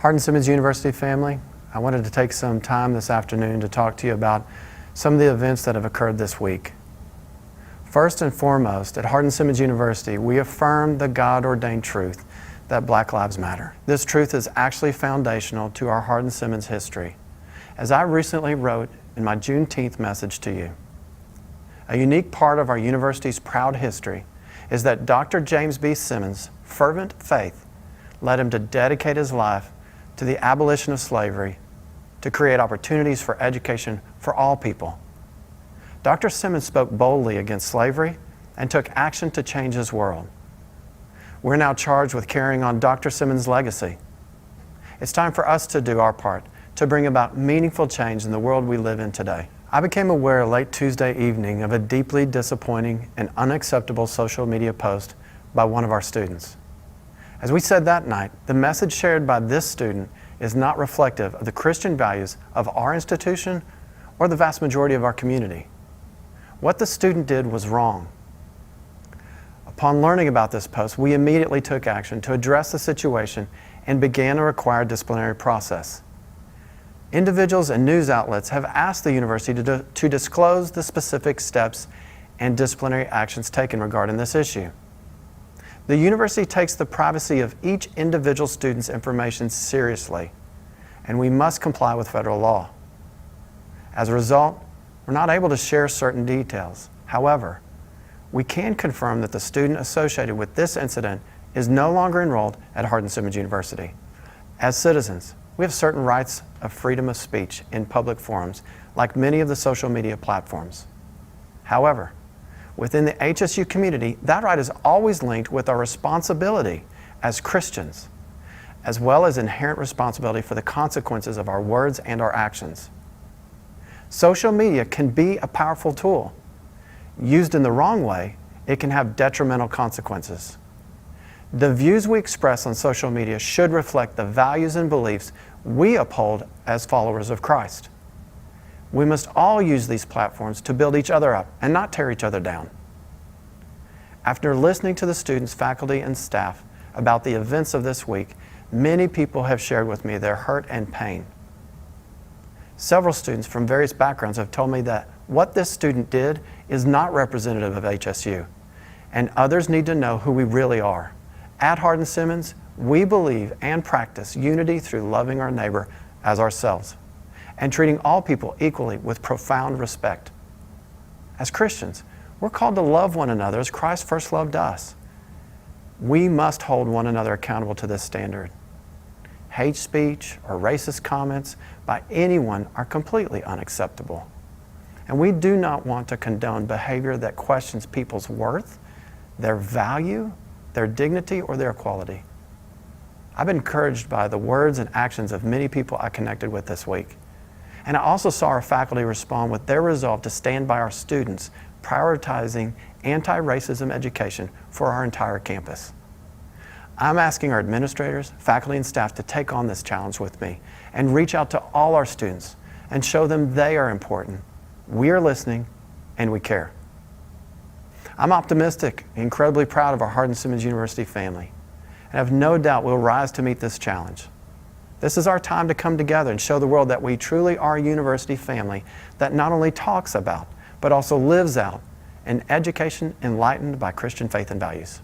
Hardin-Simmons University family, I wanted to take some time this afternoon to talk to you about some of the events that have occurred this week. First and foremost, at Hardin-Simmons University, we affirm the God-ordained truth that Black Lives Matter. This truth is actually foundational to our Hardin-Simmons history. As I recently wrote in my Juneteenth message to you, a unique part of our university's proud history is that Dr. James B. Simmons' fervent faith led him to dedicate his life to the abolition of slavery, to create opportunities for education for all people. Dr. Simmons spoke boldly against slavery and took action to change his world. We're now charged with carrying on Dr. Simmons' legacy. It's time for us to do our part to bring about meaningful change in the world we live in today. I became aware late Tuesday evening of a deeply disappointing and unacceptable social media post by one of our students. As we said that night, the message shared by this student is not reflective of the Christian values of our institution or the vast majority of our community. What the student did was wrong. Upon learning about this post, we immediately took action to address the situation and began a required disciplinary process. Individuals and news outlets have asked the university to disclose the specific steps and disciplinary actions taken regarding this issue. The university takes the privacy of each individual student's information seriously, and we must comply with federal law. As a result, we're not able to share certain details. However, we can confirm that the student associated with this incident is no longer enrolled at Hardin-Simmons University. As citizens, we have certain rights of freedom of speech in public forums, like many of the social media platforms. However, within the HSU community, that right is always linked with our responsibility as Christians, as well as inherent responsibility for the consequences of our words and our actions. Social media can be a powerful tool. Used in the wrong way, it can have detrimental consequences. The views we express on social media should reflect the values and beliefs we uphold as followers of Christ. We must all use these platforms to build each other up and not tear each other down. After listening to the students, faculty, and staff about the events of this week, many people have shared with me their hurt and pain. Several students from various backgrounds have told me that what this student did is not representative of HSU, and others need to know who we really are. At Hardin-Simmons, we believe and practice unity through loving our neighbor as ourselves and treating all people equally with profound respect. As Christians, we're called to love one another as Christ first loved us. We must hold one another accountable to this standard. Hate speech or racist comments by anyone are completely unacceptable. And we do not want to condone behavior that questions people's worth, their value, their dignity, or their equality. I've been encouraged by the words and actions of many people I connected with this week. And I also saw our faculty respond with their resolve to stand by our students, prioritizing anti-racism education for our entire campus. I'm asking our administrators, faculty, and staff to take on this challenge with me and reach out to all our students and show them they are important. We are listening and we care. I'm optimistic, incredibly proud of our Hardin-Simmons University family, and I have no doubt we'll rise to meet this challenge. This is our time to come together and show the world that we truly are a university family that not only talks about, but also lives out an education enlightened by Christian faith and values.